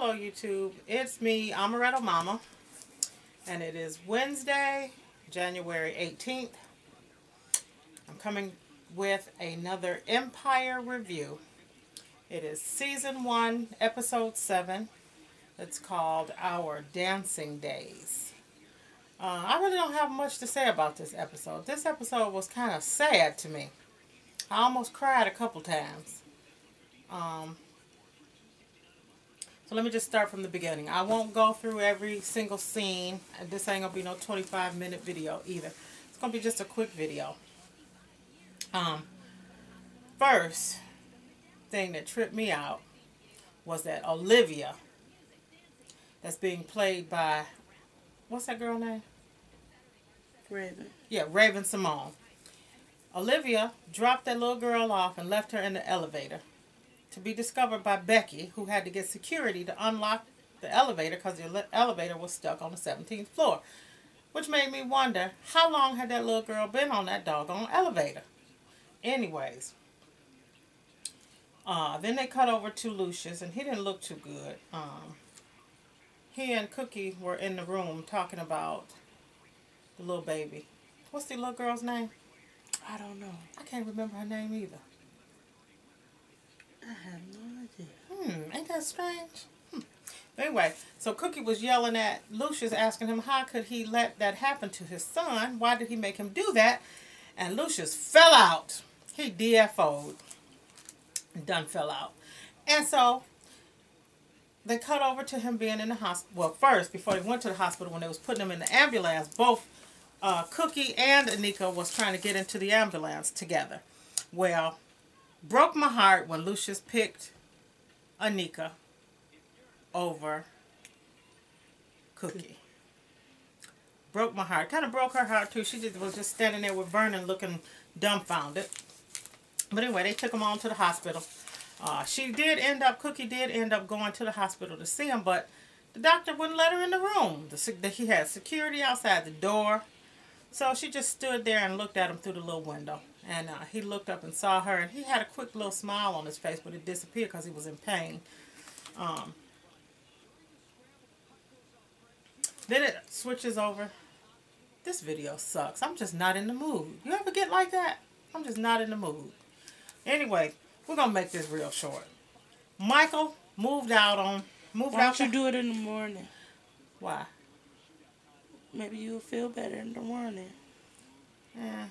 Hello YouTube, it's me, Amarettomomma, and it is Wednesday, January 18th. I'm coming with another Empire review. It is Season 1, Episode 7. It's called Our Dancing Days. I really don't have much to say about this episode. This episode was kind of sad to me. I almost cried a couple times. So let me just start from the beginning. I won't go through every single scene. This ain't going to be no 25-minute video either. It's going to be just a quick video. First thing that tripped me out was that Olivia, that's being played by, what's that girl name? Raven. Yeah, Raven Simone. Olivia dropped that little girl off and left her in the elevator to be discovered by Becky, who had to get security to unlock the elevator because the elevator was stuck on the 17th floor. Which made me wonder, how long had that little girl been on that doggone elevator? Anyways, then they cut over to Lucius, and he didn't look too good. He and Cookie were in the room talking about the little baby. What's the little girl's name? I don't know. I can't remember her name either. I have no idea. Ain't that strange? Anyway, so Cookie was yelling at Lucius, asking him how could he let that happen to his son? Why did he make him do that? And Lucius fell out. He DFO'd. Done fell out. And so they cut over to him being in the hospital. Well, first, before they went to the hospital, when they was putting him in the ambulance, both Cookie and Anika was trying to get into the ambulance together. Well, broke my heart when Lucius picked Anika over Cookie. Broke my heart. Kind of broke her heart too. She was just standing there with Vernon looking dumbfounded. But anyway, they took him on to the hospital. Cookie did end up going to the hospital to see him, but the doctor wouldn't let her in the room. He had security outside the door. So she just stood there and looked at him through the little window. And he looked up and saw her, and he had a quick little smile on his face, but it disappeared because he was in pain. Then it switches over. This video sucks. I'm just not in the mood. You ever get like that? I'm just not in the mood. Anyway, we're going to make this real short. Michael moved out. Why don't you do it in the morning? Why? Maybe you'll feel better in the morning. Yeah.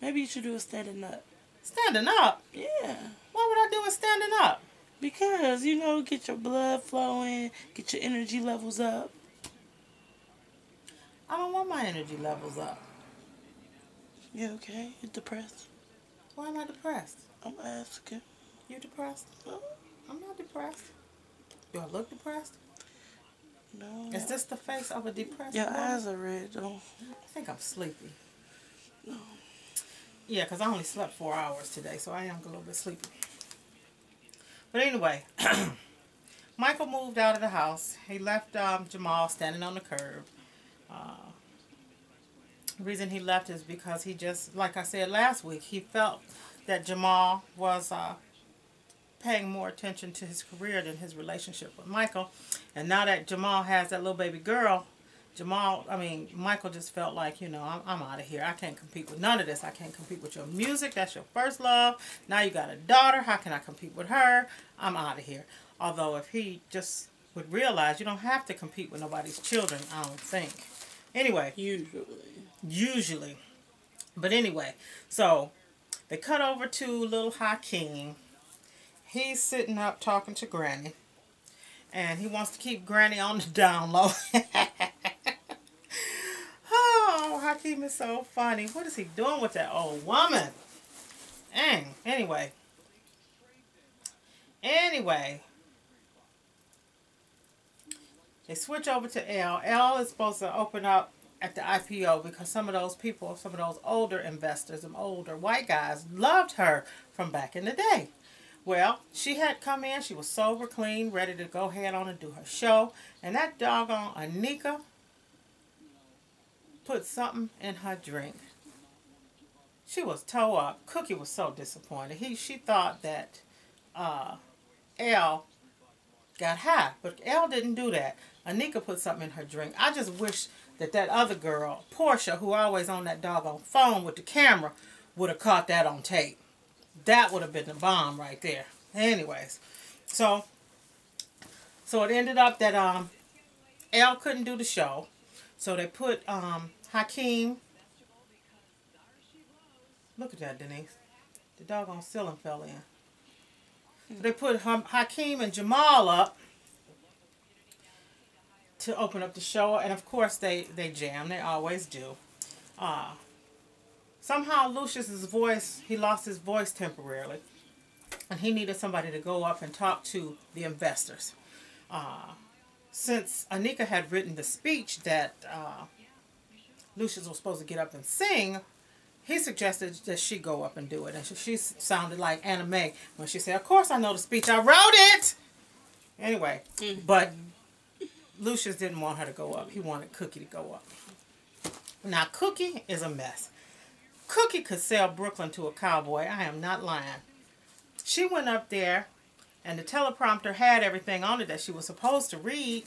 Maybe you should do it standing up. Standing up? Yeah. Why would I do it standing up? Because, get your blood flowing, get your energy levels up. I don't want my energy levels up. You okay? You depressed? Why am I depressed? I'm asking. You depressed? No. I'm not depressed. Do I look depressed? No. Is this the face of a depressed Your woman? eyes are red, though. I think I'm sleepy. No. Yeah, because I only slept 4 hours today, so I am a little bit sleepy. But anyway, Michael moved out of the house. He left Jamal standing on the curb. The reason he left is because he just, like I said last week, he felt that Jamal was paying more attention to his career than his relationship with Michael. And now that Jamal has that little baby girl, Michael just felt like, I'm out of here. I can't compete with none of this. I can't compete with your music. That's your first love. Now you got a daughter. How can I compete with her? I'm out of here. Although if he just would realize you don't have to compete with nobody's children, I don't think. Anyway. Usually. But anyway, so they cut over to little Hakeem. He's sitting up talking to Granny. And he wants to keep Granny on the down low. Oh, Hakeem is so funny. What is he doing with that old woman? Dang. Anyway. They switch over to L. L is supposed to open up at the IPO because some of those people, some of those older investors, and older white guys loved her from back in the day. Well, she had come in. She was sober, clean, ready to go ahead on and do her show. And that doggone Anika put something in her drink. She was toe up. Cookie was so disappointed. She thought that L got high. But Elle didn't do that. Anika put something in her drink. I just wish that other girl, Portia, who always on that doggone phone with the camera, would have caught that on tape. That would have been the bomb right there. Anyways, so it ended up that Elle couldn't do the show, so they put Hakeem. Look at that, Denise. The doggone ceiling fell in. So they put Hakeem and Jamal up to open up the show, and of course they jam. They always do. Somehow Lucius's voice, he lost his voice temporarily, and he needed somebody to go up and talk to the investors. Since Anika had written the speech that Lucius was supposed to get up and sing, he suggested that she go up and do it. And she sounded like Anna Mae when she said, "Of course I know the speech. I wrote it!" Anyway, but Lucius didn't want her to go up. He wanted Cookie to go up. Now, Cookie is a mess. Cookie could sell Brooklyn to a cowboy. I am not lying. She went up there, and the teleprompter had everything on it that she was supposed to read.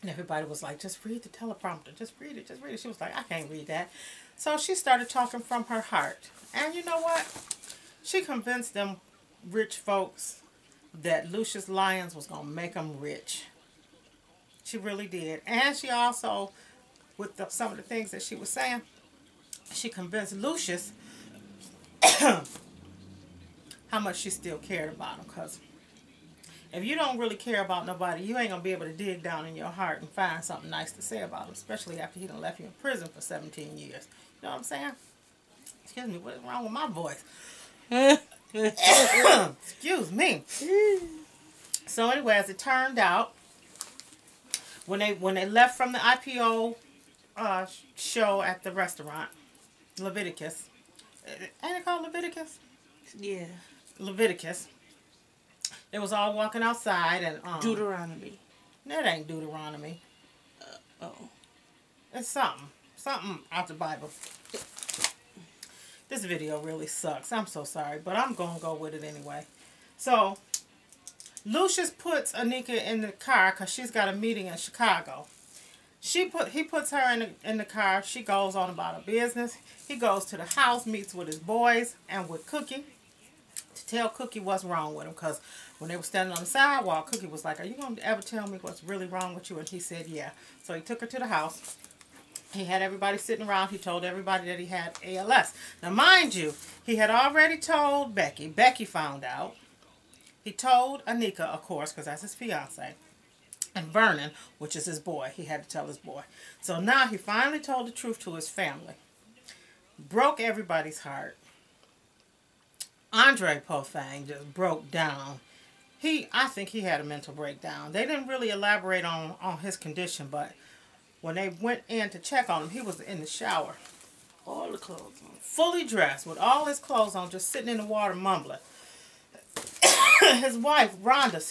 And everybody was like, "Just read the teleprompter. Just read it. Just read it." She was like, "I can't read that." So she started talking from her heart. And you know what? She convinced them rich folks that Lucius Lyons was going to make them rich. She really did. And she also, with some of the things that she was saying, she convinced Lucius how much she still cared about him. Because if you don't really care about nobody, you ain't going to be able to dig down in your heart and find something nice to say about him, especially after he done left you in prison for 17 years. You know what I'm saying? Excuse me, what is wrong with my voice? Excuse me. So anyway, as it turned out, when they left from the IPO show at the restaurant, Leviticus, ain't it called Leviticus? Yeah. Leviticus. They was all walking outside and Deuteronomy. That ain't Deuteronomy. It's something out the Bible. This video really sucks. I'm so sorry, but I'm gonna go with it anyway. So Lucius puts Anika in the car because she's got a meeting in Chicago. He puts her in the car. She goes on about her business. He goes to the house, meets with his boys and with Cookie to tell Cookie what's wrong with him. Because when they were standing on the sidewalk, Cookie was like, "Are you going to ever tell me what's really wrong with you?" And he said, "Yeah." So he took her to the house. He had everybody sitting around. He told everybody that he had ALS. Now, mind you, he had already told Becky. Becky found out. He told Anika, of course, because that's his fiance. And Vernon, which is his boy. He had to tell his boy. So now he finally told the truth to his family. Broke everybody's heart. Andre Pothang just broke down. I think he had a mental breakdown. They didn't really elaborate on his condition, but when they went in to check on him, he was in the shower. All the clothes on. Fully dressed, with all his clothes on, just sitting in the water mumbling. His wife, Rhonda,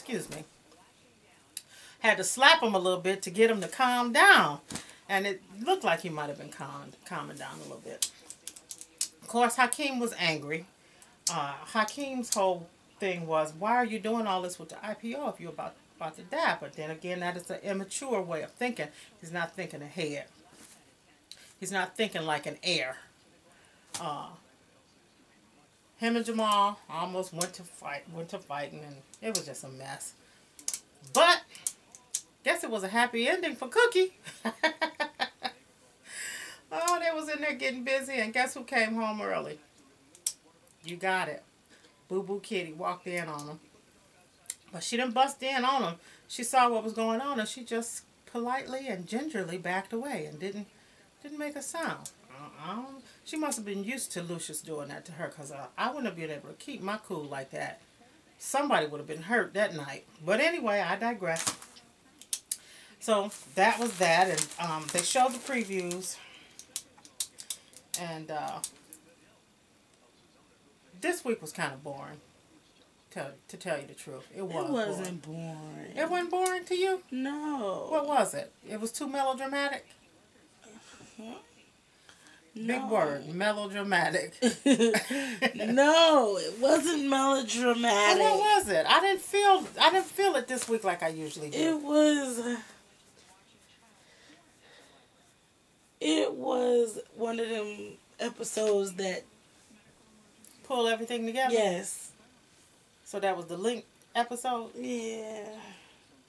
had to slap him a little bit to get him to calm down. And it looked like he might have been calming down a little bit. Of course, Hakeem was angry. Hakeem's whole thing was, "Why are you doing all this with the IPO if you're about to die?" But then again, that is an immature way of thinking. He's not thinking ahead. He's not thinking like an heir. Him and Jamal almost went to fighting, and it was just a mess. But guess it was a happy ending for Cookie. Oh, they was in there getting busy, and guess who came home early? You got it. Boo Boo Kitty walked in on him. But she didn't bust in on him. She saw what was going on, and she just politely and gingerly backed away and didn't make a sound. She must have been used to Lucius doing that to her, because I wouldn't have been able to keep my cool like that. Somebody would have been hurt that night. But anyway, I digress. So that was that, and they showed the previews. And this week was kind of boring, to tell you the truth. It wasn't boring. It wasn't boring to you? No. What was it? It was too melodramatic? Big word, melodramatic. No, it wasn't melodramatic. Well, what was it? I didn't feel it this week like I usually do. It was one of them episodes that pull everything together. Yes. So that was the Link episode. Yeah.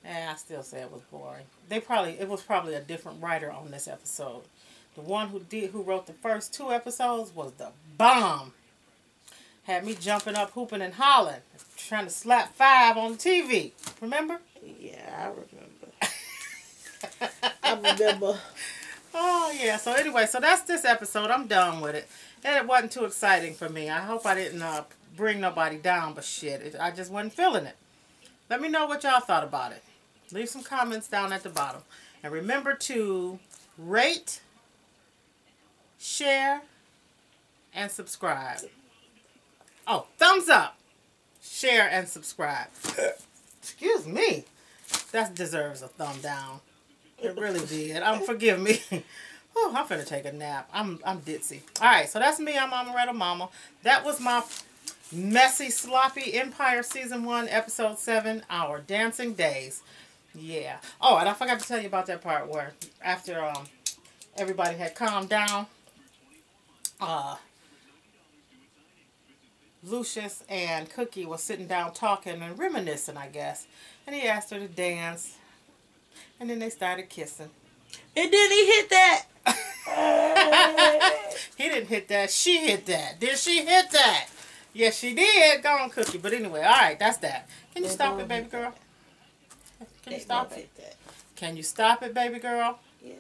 I still say it was boring. It was probably a different writer on this episode. The one who wrote the first 2 episodes was the bomb. Had me jumping up, hooping and hollering, trying to slap 5 on the TV. Remember? Yeah, I remember. Oh yeah. So anyway, so that's this episode. I'm done with it. And it wasn't too exciting for me. I hope I didn't bring nobody down, but shit, I just wasn't feeling it. Let me know what y'all thought about it. Leave some comments down at the bottom. And remember to rate, share, and subscribe. Oh, thumbs up, share, and subscribe. Excuse me. That deserves a thumb down. It really did. Forgive me. Whew, I'm finna take a nap. I'm ditzy. Alright, so that's me. I'm Amarettomomma. That was my messy, sloppy Empire Season 1, Episode 7, Our Dancing Days. Yeah. Oh, and I forgot to tell you about that part where after everybody had calmed down, Lucius and Cookie was sitting down talking and reminiscing, I guess. And he asked her to dance. And then they started kissing. And then he hit that. He didn't hit that. She hit that. Did she hit that? Yes, she did. Go on, Cookie. But anyway, all right, that's that. Can you stop it, baby girl? Can you stop it? Can you stop it, baby girl? Yeah.